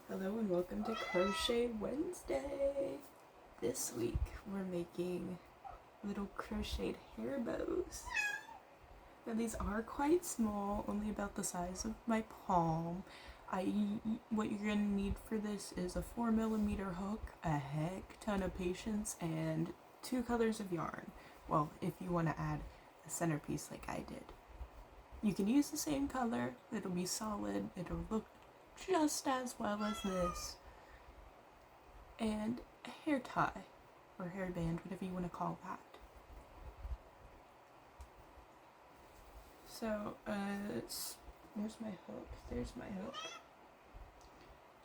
Hello and welcome to Crochet Wednesday. This week we're making little crocheted hair bows. Now these are quite small, only about the size of my palm. What you're going to need for this is a 4mm hook, a heck ton of patience, and 2 colors of yarn. Well, if you want to add a centerpiece like I did. You can use the same color, it'll be solid, it'll look just as well as this, and a hair tie or hairband, whatever you want to call that. So where's my hook? There's my hook.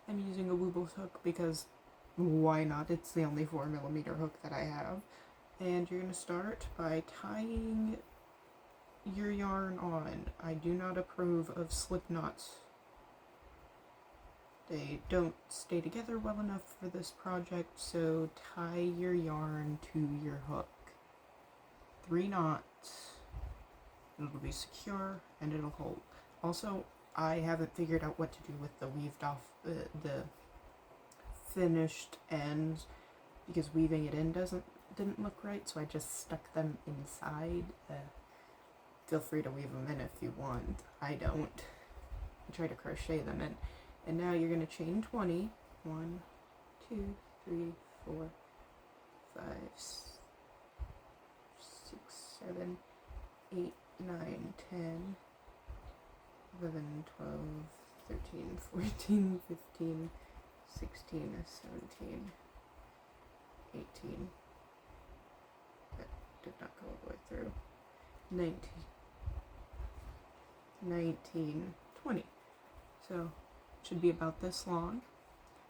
I'm using a Woobles hook because why not? It's the only 4mm hook that I have. And you're going to start by tying your yarn on. I do not approve of slip knots. They don't stay together well enough for this project, so tie your yarn to your hook. 3 knots. It'll be secure and it'll hold. Also, I haven't figured out what to do with the weaved off the finished ends because weaving it in didn't look right, so I just stuck them inside. Feel free to weave them in if you want. I don't. I try to crochet them in. And now you're going to chain 20. 1, 2, 3, 4, 5, 6, 7, 8, 9, 10, 11, 12, 13, 14, 15, 16, 17, 18. That did not go all the way through. 19, 20. So should be about this long,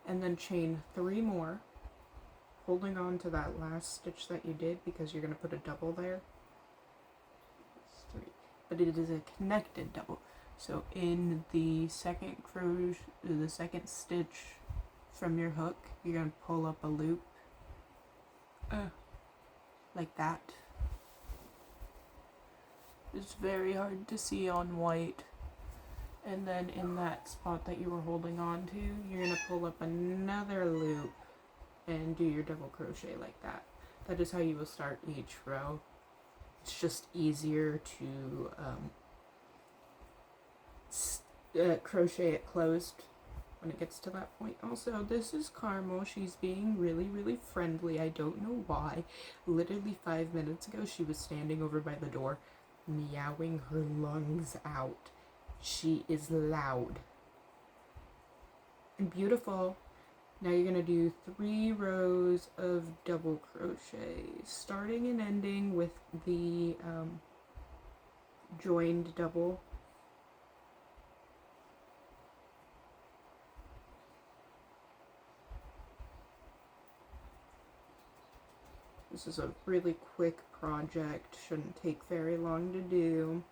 and then chain 3 more, holding on to that last stitch that you did because you're going to put a double there. That's 3, but it is a connected double. So in the second stitch from your hook, you're going to pull up a loop like that. It's very hard to see on white. And then in that spot that you were holding on to, you're going to pull up another loop and do your double crochet like that. That is how you will start each row. It's just easier to crochet it closed when it gets to that point. Also, this is Carmel. She's being really, really friendly. I don't know why. Literally 5 minutes ago, she was standing over by the door, meowing her lungs out. She is loud and beautiful. Now you're going to do 3 rows of double crochet, starting and ending with the joined double. This is a really quick project, shouldn't take very long to do.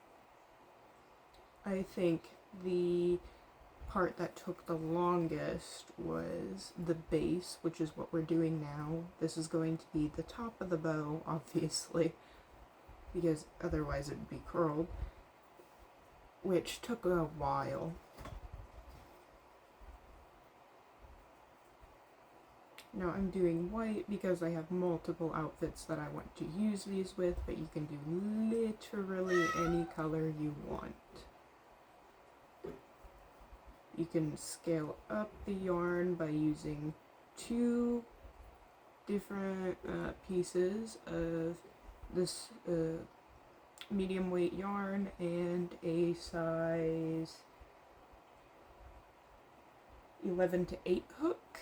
I think the part that took the longest was the base, which is what we're doing now. This is going to be the top of the bow, obviously, because otherwise it would be curled, which took a while. Now I'm doing white because I have multiple outfits that I want to use these with, but you can do literally any color you want. You can scale up the yarn by using 2 different pieces of this medium weight yarn and a size 11 to 8 hook,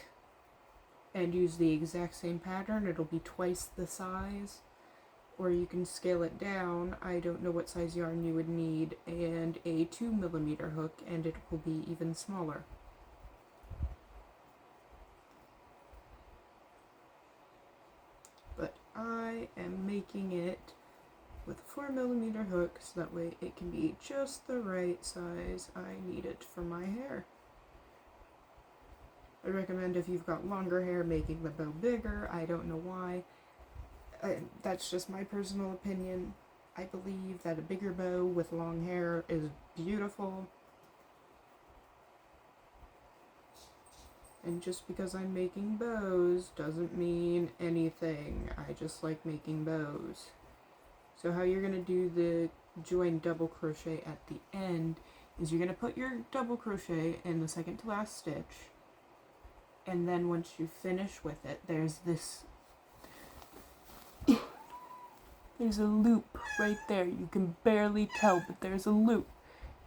and use the exact same pattern. It'll be twice the size. Or you can scale it down, I don't know what size yarn you would need, and a 2mm hook, and it will be even smaller. But I am making it with a 4mm hook, so that way it can be just the right size I need it for my hair. I recommend if you've got longer hair, making the bow bigger. I don't know why. That's just my personal opinion. I believe that a bigger bow with long hair is beautiful. And just because I'm making bows doesn't mean anything. I just like making bows. So how you're going to do the join double crochet at the end is you're going to put your double crochet in the second to last stitch. And then once you finish with it, there's a loop right there. You can barely tell, but there's a loop.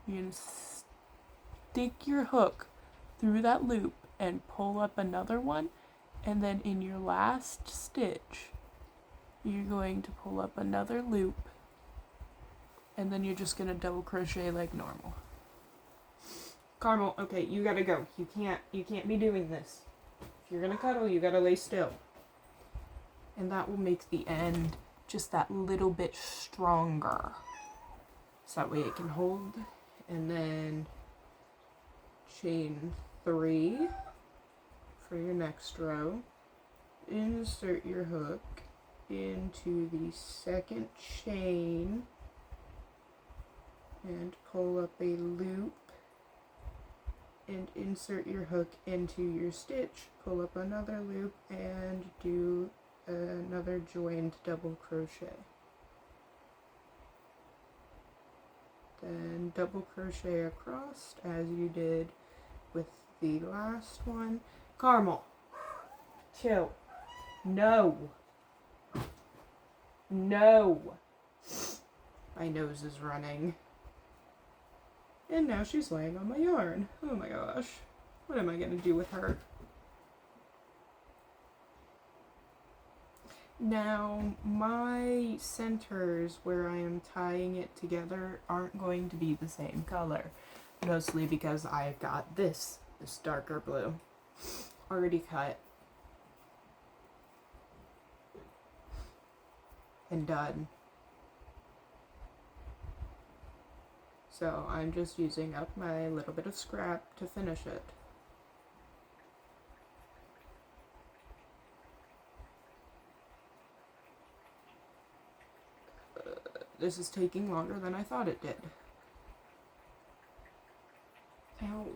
You're going to stick your hook through that loop and pull up another one, and then in your last stitch you're going to pull up another loop, and then you're just going to double crochet like normal. Carmel, okay, you gotta go. You can't be doing this. If you're gonna cuddle, you gotta lay still. And that will make the end just that little bit stronger. So that way it can hold. And then chain 3 for your next row. Insert your hook into the second chain and pull up a loop. And insert your hook into your stitch, pull up another loop, and do another joined double crochet. Then double crochet across as you did with the last one. Carmel, chill. No. No. My nose is running. And now she's laying on my yarn. Oh my gosh. What am I going to do with her? Now, my centers where I am tying it together aren't going to be the same color. Mostly because I've got this darker blue, already cut and done. So I'm just using up my little bit of scrap to finish it. This is taking longer than I thought it did. Ow.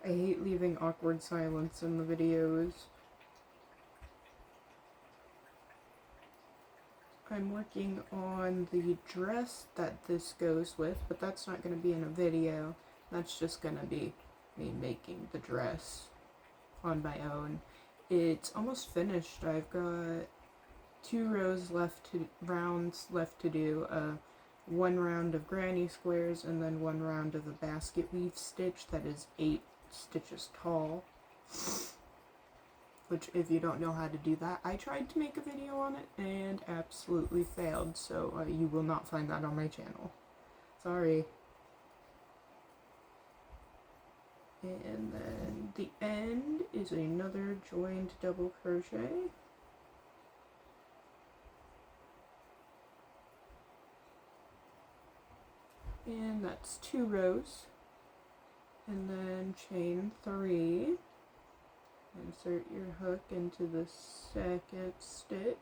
I hate leaving awkward silence in the videos. I'm working on the dress that this goes with, but that's not going to be in a video. That's just going to be me making the dress on my own. It's almost finished. I've got 2 rounds left to do. 1 round of granny squares and then 1 round of a basket weave stitch that is 8 stitches tall, which if you don't know how to do that, I tried to make a video on it and absolutely failed, so you will not find that on my channel. Sorry. And then the end is another joined double crochet. And that's 2 rows. And then chain 3, insert your hook into the second stitch,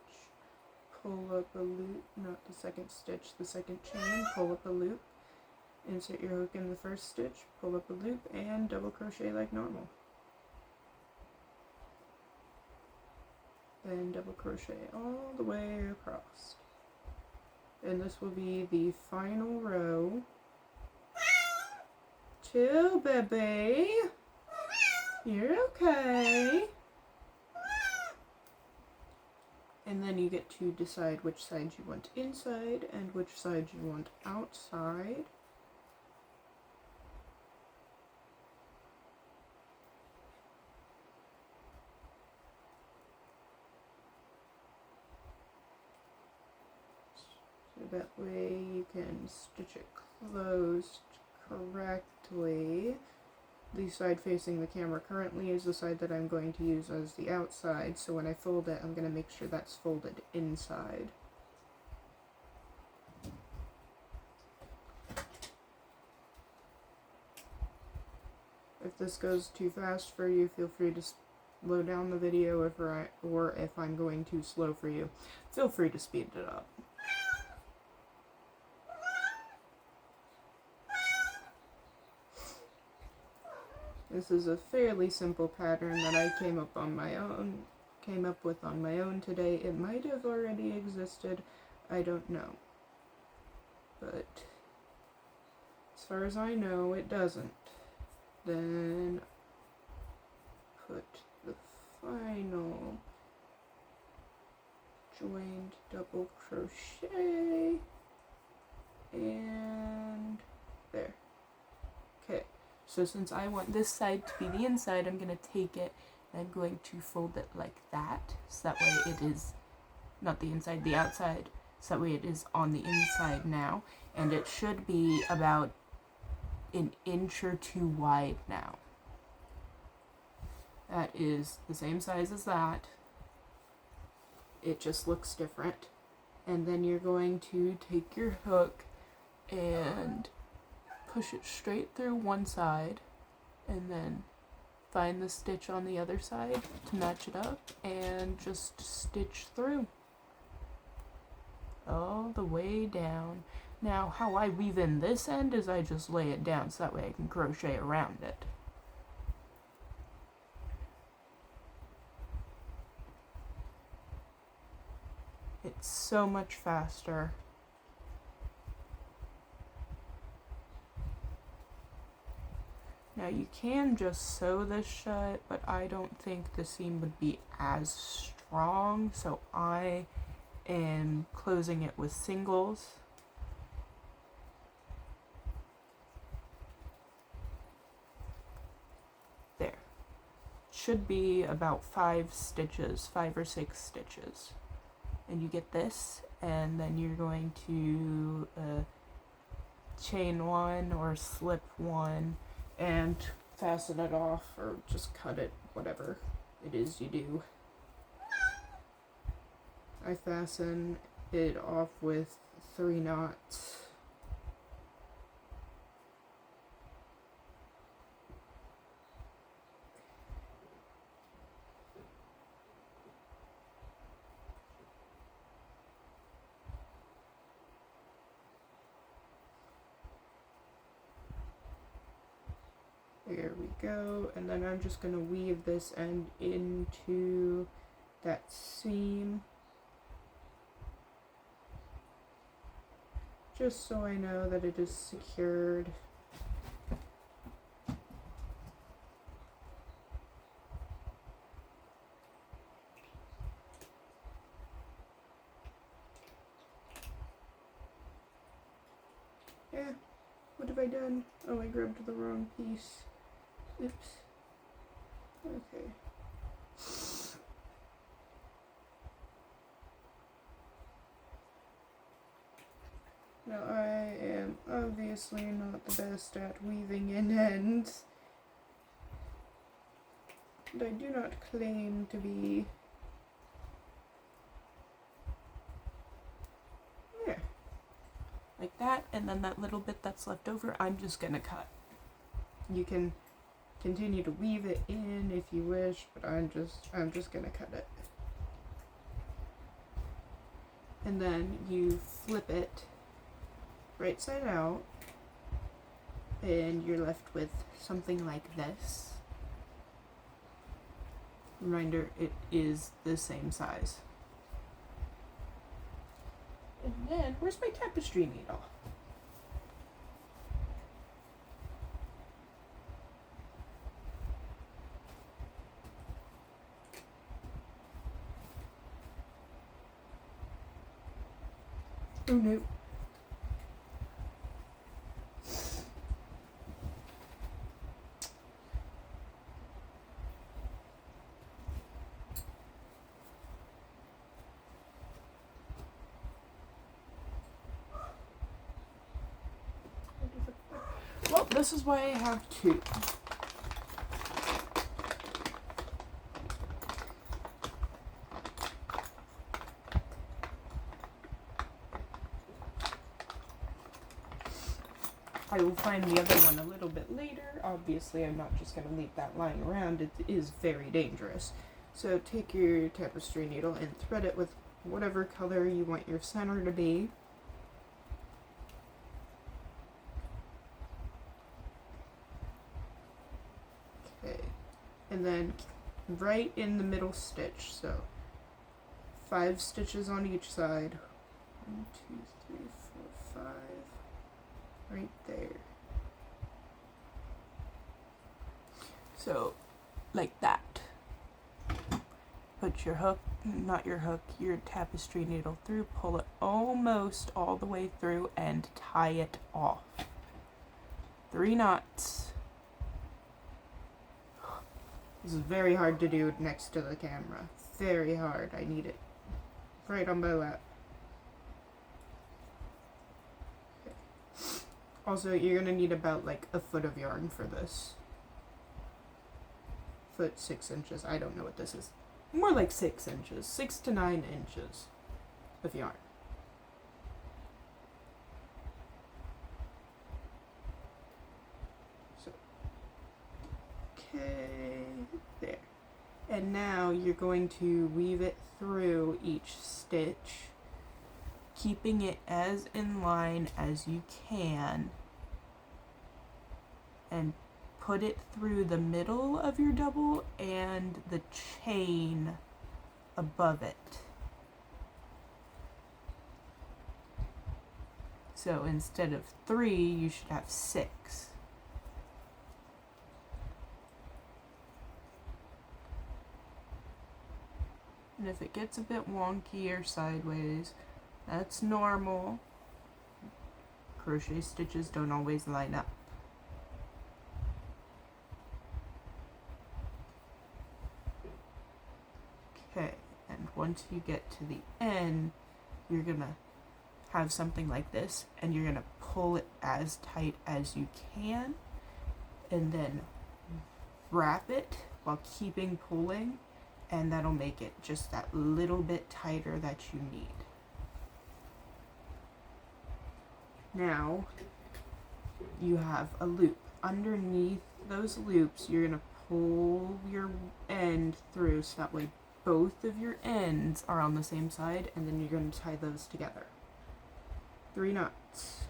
pull up a loop, not the second stitch, the second chain, pull up a loop, insert your hook in the first stitch, pull up a loop, and double crochet like normal. Then double crochet all the way across. And this will be the final row. Chill, baby. You're okay. And then you get to decide which side you want inside and which side you want outside. So that way you can stitch it closed correctly. The side facing the camera currently is the side that I'm going to use as the outside, so when I fold it, I'm going to make sure that's folded inside. If this goes too fast for you, feel free to slow down the video, or if I'm going too slow for you, feel free to speed it up. This is a fairly simple pattern that I came up with on my own today. It might have already existed, I don't know. But as far as I know, it doesn't. Then put the final joined double crochet and there. Okay, so since I want this side to be the inside, I'm going to take it and I'm going to fold it like that, so that way it is not the inside, the outside, so that way it is on the inside now, and it should be about an inch or two wide now. That is the same size as that. It just looks different. And then you're going to take your hook and push it straight through one side, and then find the stitch on the other side to match it up, and just stitch through all the way down. Now, how I weave in this end is I just lay it down so that way I can crochet around it. It's so much faster. Now you can just sew this shut, but I don't think the seam would be as strong, so I am closing it with singles. There. Should be about 5 or 6 stitches. And you get this, and then you're going to chain one or slip one and fasten it off, or just cut it, whatever it is you do. I fasten it off with 3 knots. There we go, and then I'm just going to weave this end into that seam, just so I know that it is secured. Yeah, what have I done? Oh, I grabbed the wrong piece. Oops. Okay. Now I am obviously not the best at weaving in ends, and I do not claim to be. Yeah. Like that, and then that little bit that's left over, I'm just gonna cut. You can continue to weave it in if you wish, but I'm just gonna cut it. And then you flip it right side out, and you're left with something like this. Reminder, it is the same size. And then, where's my tapestry needle? Oh no. Well, this is why I have 2. I will find the other one a little bit later. Obviously, I'm not just going to leave that lying around. It is very dangerous. So take your tapestry needle and thread it with whatever color you want your center to be. and then right in the middle stitch, so 5 stitches on each side. 1, 2, 3, 4, 5, right there. So like that. Put your hook, not your hook, your tapestry needle through, pull it almost all the way through and tie it off. 3 knots. This is very hard to do next to the camera. Very hard. I need it right on my lap. Okay. Also, you're gonna need about like a foot of yarn for this. Foot 6 inches. I don't know what this is. More like 6 inches. 6 to 9 inches of yarn. So, okay, there. And now you're going to weave it through each stitch, keeping it as in line as you can, and put it through the middle of your double and the chain above it. So instead of 3, you should have 6. And if it gets a bit wonky or sideways, that's normal. Crochet stitches don't always line up. Okay, and once you get to the end, you're gonna have something like this, and you're gonna pull it as tight as you can, and then wrap it while keeping pulling, and that'll make it just that little bit tighter that you need. Now, you have a loop. Underneath those loops, you're gonna pull your end through so that way both of your ends are on the same side, and then you're going to tie those together. 3 knots.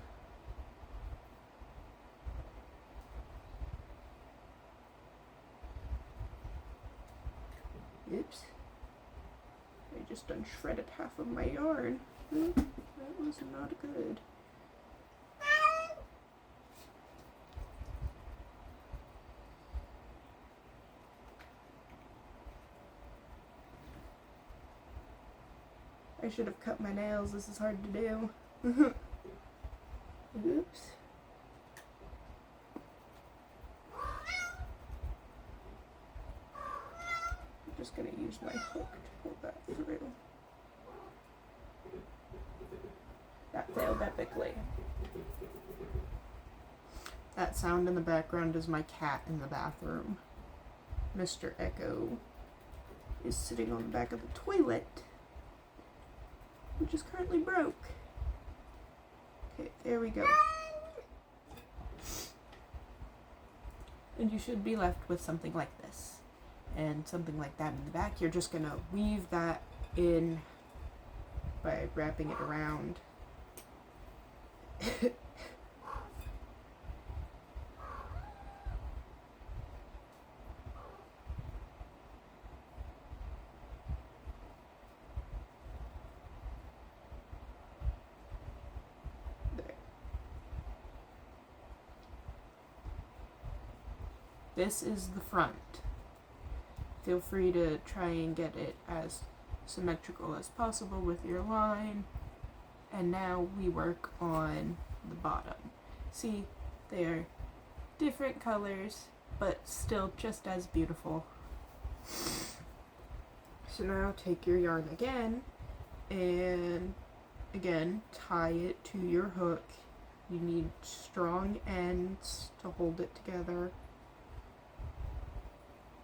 Oops. I just done shredded half of my yarn. That was not good. I should have cut my nails. This is hard to do. Oops. I'm just going to use my hook to pull that through. That failed epically. That sound in the background is my cat in the bathroom. Mr. Echo is sitting on the back of the toilet, which is currently broke. Okay, there we go. And you should be left with something like this. And something like that in the back. You're just gonna weave that in by wrapping it around. This is the front. Feel free to try and get it as symmetrical as possible with your line. And now we work on the bottom. See, they're different colors, but still just as beautiful. So now take your yarn again, and again, tie it to your hook. You need strong ends to hold it together.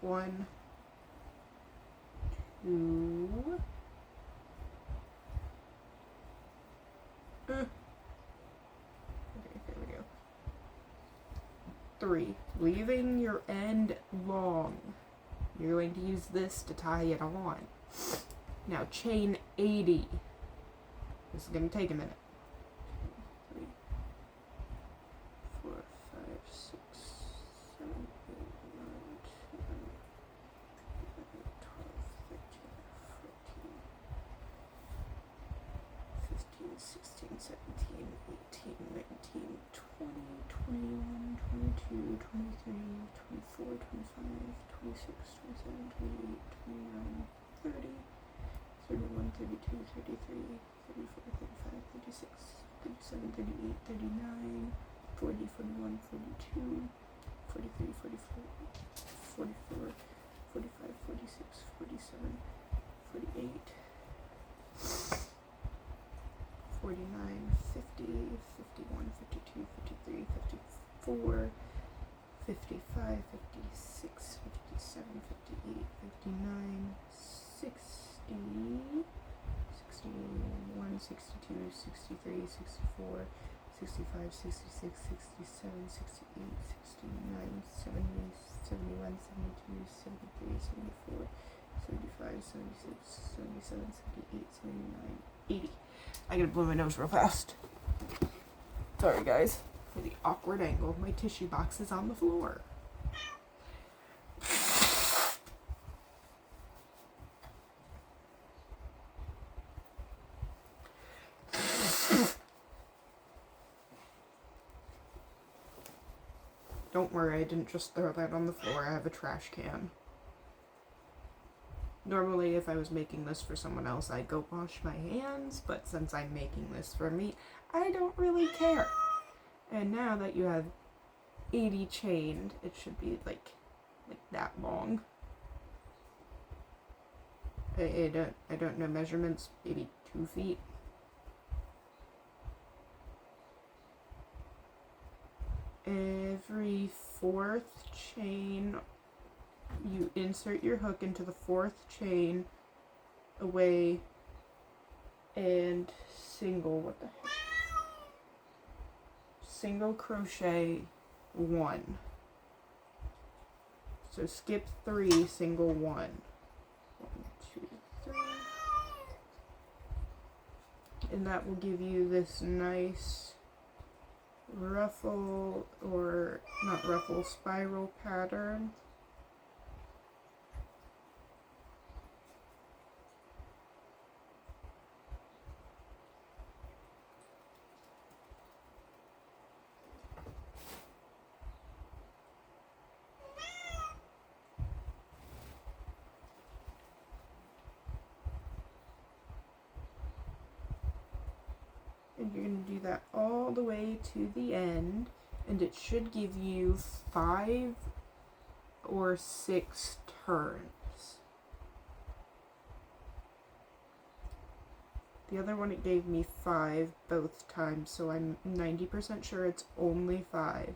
1, 2, okay, there we go. 3, leaving your end long. You're going to use this to tie it on. Now chain 80. This is going to take a minute. 2, 3, 4, 5, 6, 7, 8, 9, 10, 16, 17, 18, 19, 20, 21, 22, 23, 24, 25, 26, 27, 28, 29, 30, 31, 32, 33, 34, 35, 36, 37, 38, 39, 40, 41, 42, 43, 44, 44, 45, 46, 47, 48, 49, 50, 51, 52, 53, 54, 55, 56, 57, 58, 59, 60, 61, 62, 63, 64, 65, 66, 67, 68, 69, 70, 71, 72, 73, 74, 75, 76, 77, 78, 79, 80. I gotta blow my nose real fast. Sorry guys for the awkward angle. My tissue box is on the floor. Don't worry, I didn't just throw that on the floor. I have a trash can. Normally, if I was making this for someone else, I'd go wash my hands, but since I'm making this for me, I don't really care. And now that you have 80 chained, it should be like that long. I don't know measurements, maybe 2 feet. Every 4th chain, you insert your hook into the 4th chain away and single crochet 1. So skip 3, single 1. 1, 2, 3. And that will give you this nice ruffle, or not ruffle, spiral pattern. And you're going to do that all the way to the end, and it should give you 5 or 6 turns. The other one, it gave me 5 both times, so I'm 90% sure it's only 5.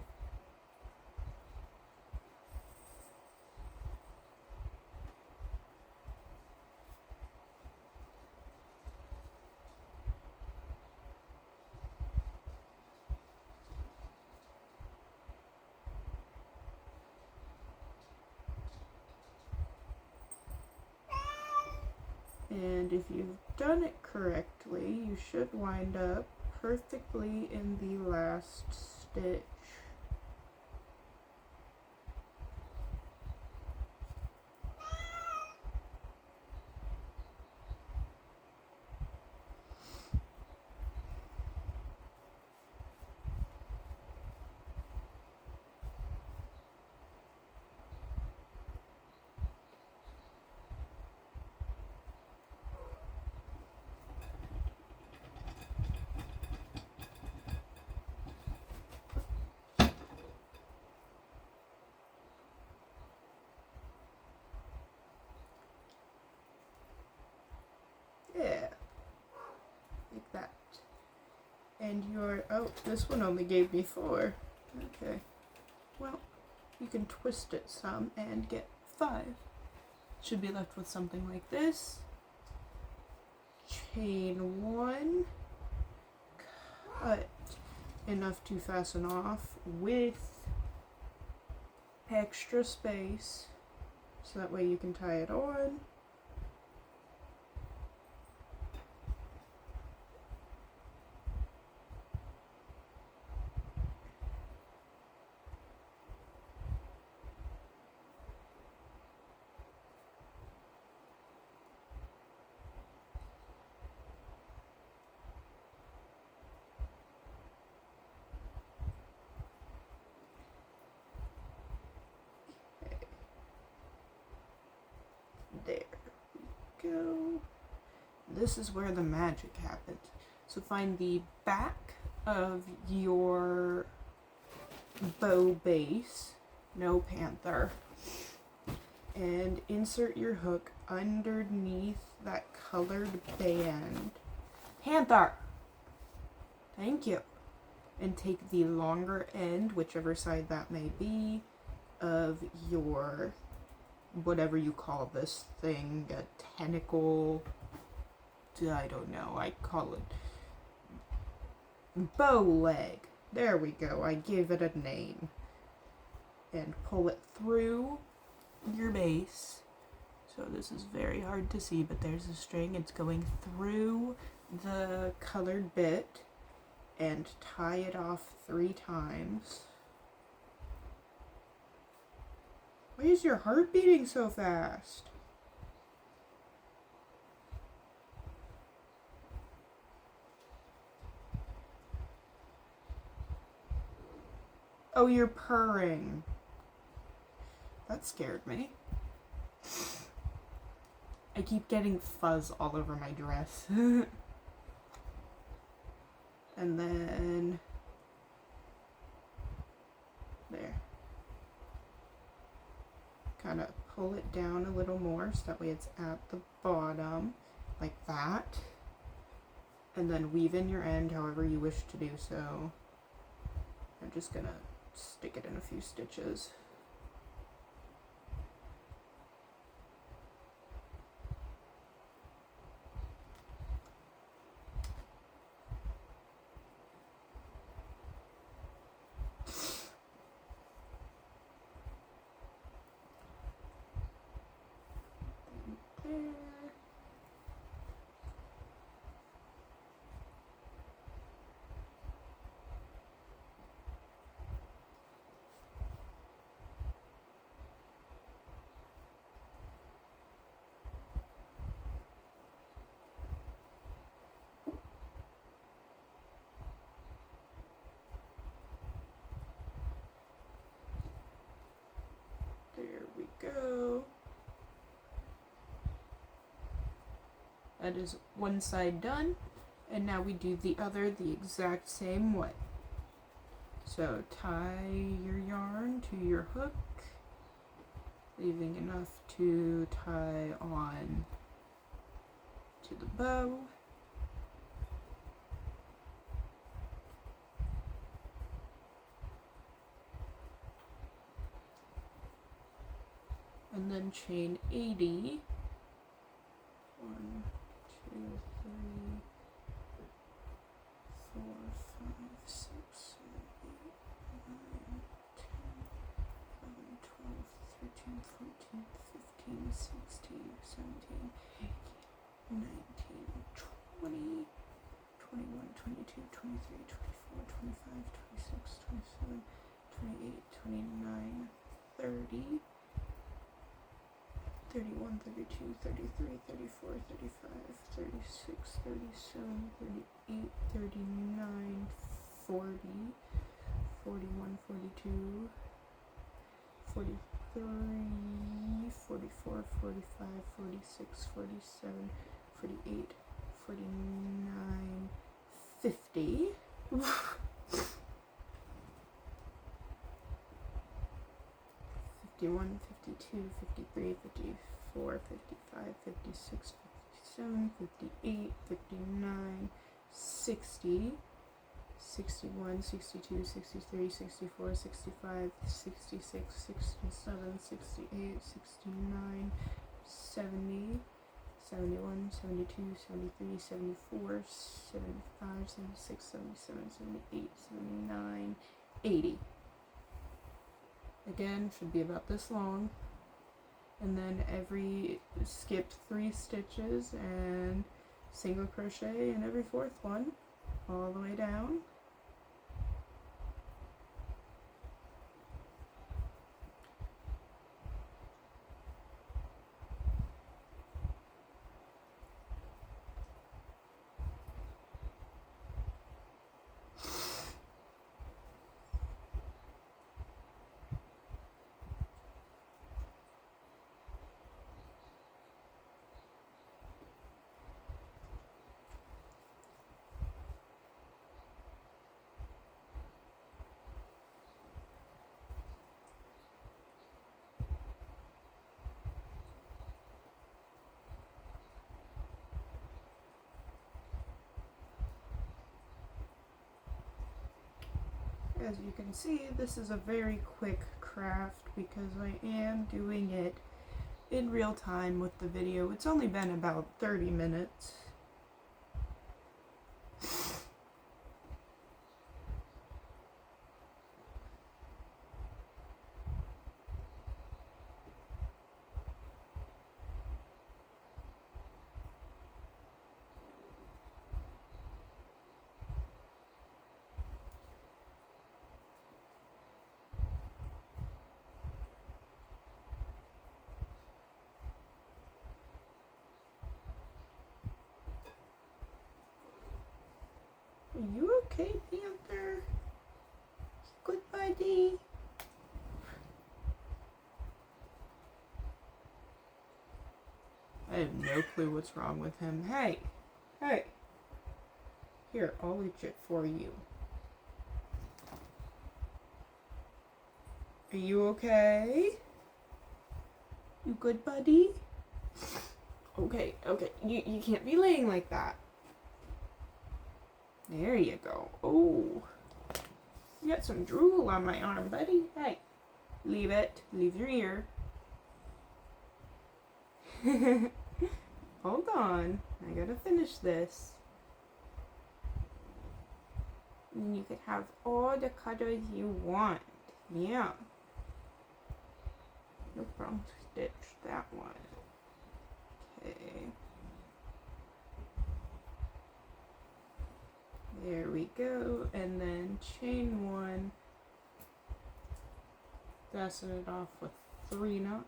And if you've done it correctly, you should wind up perfectly in the last stitch. Yeah, like that. And your, oh, this one only gave me 4. Okay, well, you can twist it some and get 5. Should be left with something like this. Chain 1, cut enough to fasten off with extra space, so that way you can tie it on. go. This is where the magic happens. So find the back of your bow base, no panther, and insert your hook underneath that colored band. Panther! Thank you. And take the longer end, whichever side that may be, of your, whatever you call this thing, a tentacle, I don't know, I call it bow leg. There we go, I gave it a name. And pull it through your base. So this is very hard to see, but there's a string. It's going through the colored bit, and tie it off 3 times. Why is your heart beating so fast? Oh, you're purring. That scared me. I keep getting fuzz all over my dress. And then there. Kind of pull it down a little more so that way it's at the bottom, like that. And then weave in your end however you wish to do so. I'm just gonna stick it in a few stitches. There we go. That is one side done, and now we do the other the exact same way. So tie your yarn to your hook, leaving enough to tie on to the bow. And then chain 80. 1, 2, 3, 4, 5, 6, 7, 8, 9, 10, 11, 12, 13, 14, 15, 16, 17, 18, 19, 20, 21, 22, 23, 24, 25, 26, 27, 28, 29, 30, 31, 32, 33, 34, 35, 36, 37, 38, 39, 40, 41, 42, 43, 44, 45, 46, 47, 48, 49, 50. 51, 52, 53, 54, 55, 56, 57, 58, 59, 60, 61, 62, 63, 64, 65, 66, 67, 68, 69, 70, 71, 72, 73, 74, 75, 76, 77, 78, 79, 80. Again, should be about this long. And then skip 3 stitches and single crochet in every 4th one, all the way down. As you can see, this is a very quick craft because I am doing it in real time with the video. It's only been about 30 minutes. Are you okay, Panther? Good buddy. I have no clue what's wrong with him. Hey! Hey! Here, I'll itch it for you. Are you okay? You good, buddy? Okay, okay. You can't be laying like that. There you go. Oh. You got some drool on my arm, buddy. Hey. Leave it. Leave your ear. Hold on. I gotta finish this. And you could have all the colors you want. Yeah. No problem. Stitch that one. Okay. There we go. And then chain one. Fasten it off with 3 knots.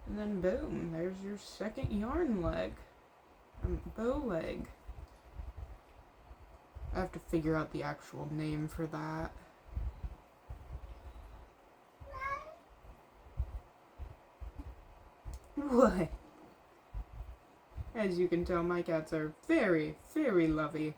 And then boom, there's your second yarn leg. Bow leg. I have to figure out the actual name for that. What? As you can tell, my cats are very, very lovey.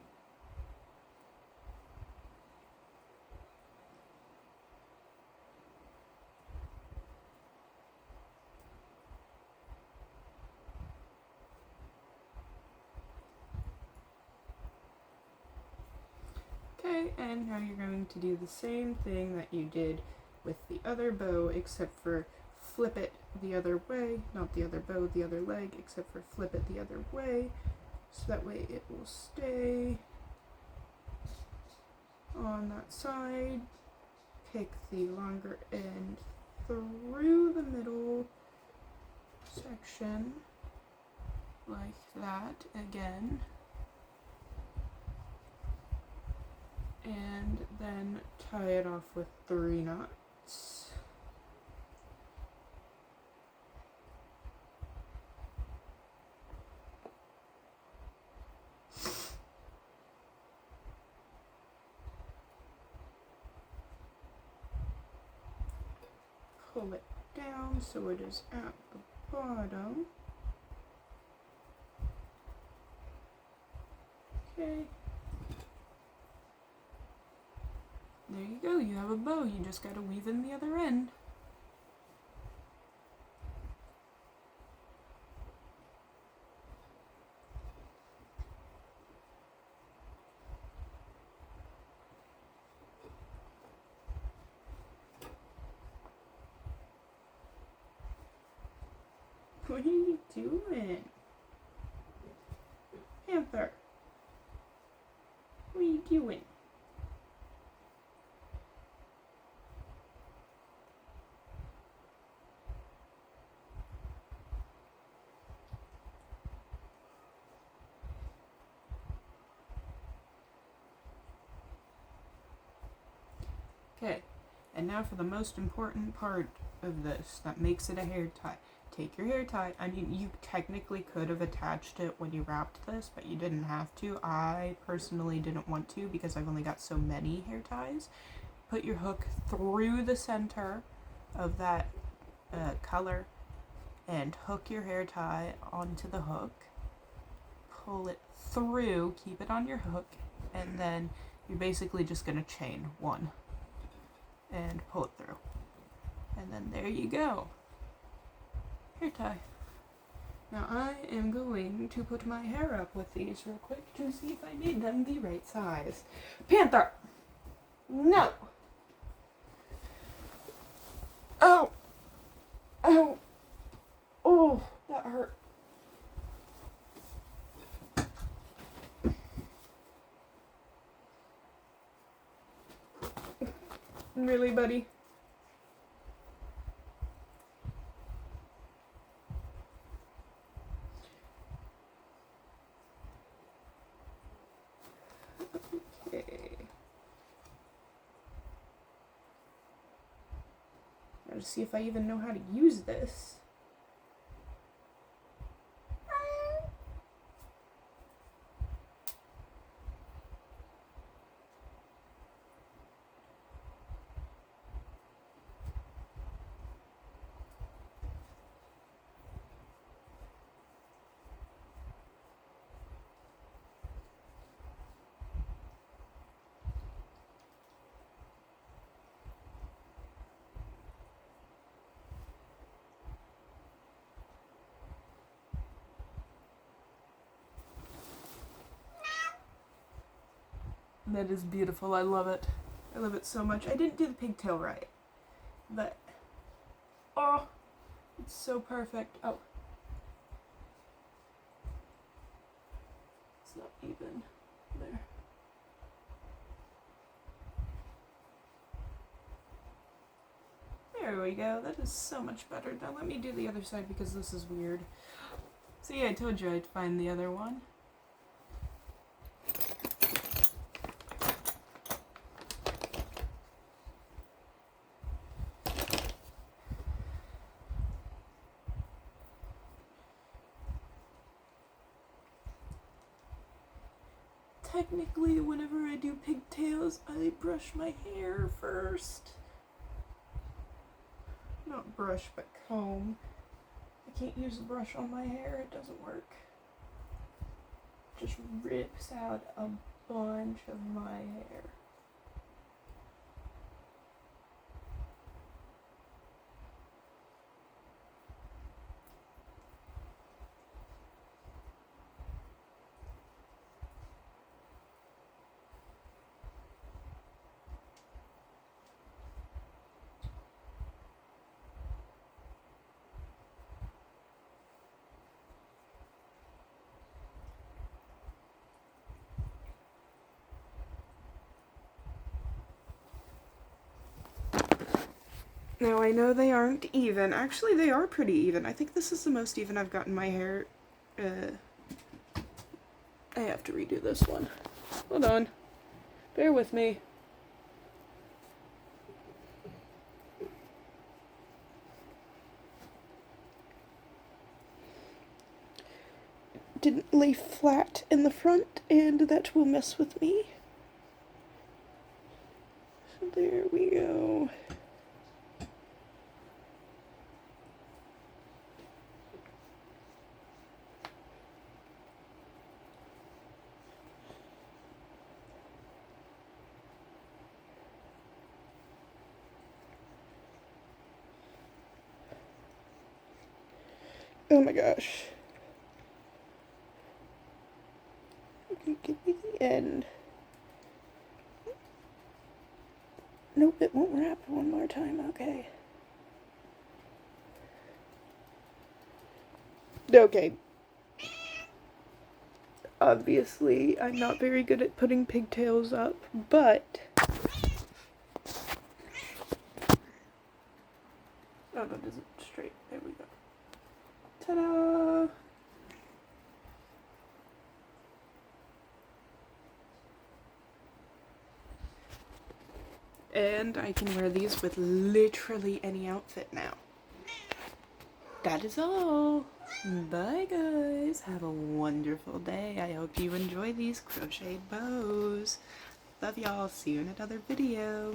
Okay, and now you're going to do the same thing that you did with the other bow, except for flip it the other way, not the other bow, the other leg, except for flip it the other way, so that way it will stay on that side. Pick the longer end through the middle section, like that again, and then tie it off with 3 knots. Pull it down so it is at the bottom. Okay. There you go, you have a bow. You just gotta weave in the other end. What are you doing? Panther, what are you doing? Okay, and now for the most important part of this that makes it a hair tie. Take your hair tie. I mean, you technically could have attached it when you wrapped this, but you didn't have to. I personally didn't want to because I've only got so many hair ties. Put your hook through the center of that color and hook your hair tie onto the hook. Pull it through, keep it on your hook, and then you're basically just going to chain 1 and pull it through. And then there you go. Hair tie. Now I am going to put my hair up with these real quick to see if I made them the right size. Panther! No! Oh! Oh! Oh! That hurt. Really, buddy? Okay. Let's see if I even know how to use this. That is beautiful. I love it. I love it so much. I didn't do the pigtail right, but oh, it's so perfect. Oh, it's not even there. There we go. That is so much better. Now let me do the other side because this is weird. See, I told you I'd find the other one. Technically, whenever I do pigtails, I brush my hair first. Not brush, but comb. I can't use a brush on my hair, it doesn't work. It just rips out a bunch of my hair. Now I know they aren't even. Actually, they are pretty even. I think this is the most even I've gotten my hair. I have to redo this one. Hold on. Bear with me. Didn't lay flat in the front, and that will mess with me. So there we go. Oh my gosh. Give me the end. Nope, it won't wrap one more time. Okay. Okay. Obviously, I'm not very good at putting pigtails up, but... Oh, that isn't straight. There we go. Ta-da! And I can wear these with literally any outfit now. That is all. Bye guys. Have a wonderful day. I hope you enjoy these crocheted bows. Love y'all. See you in another video.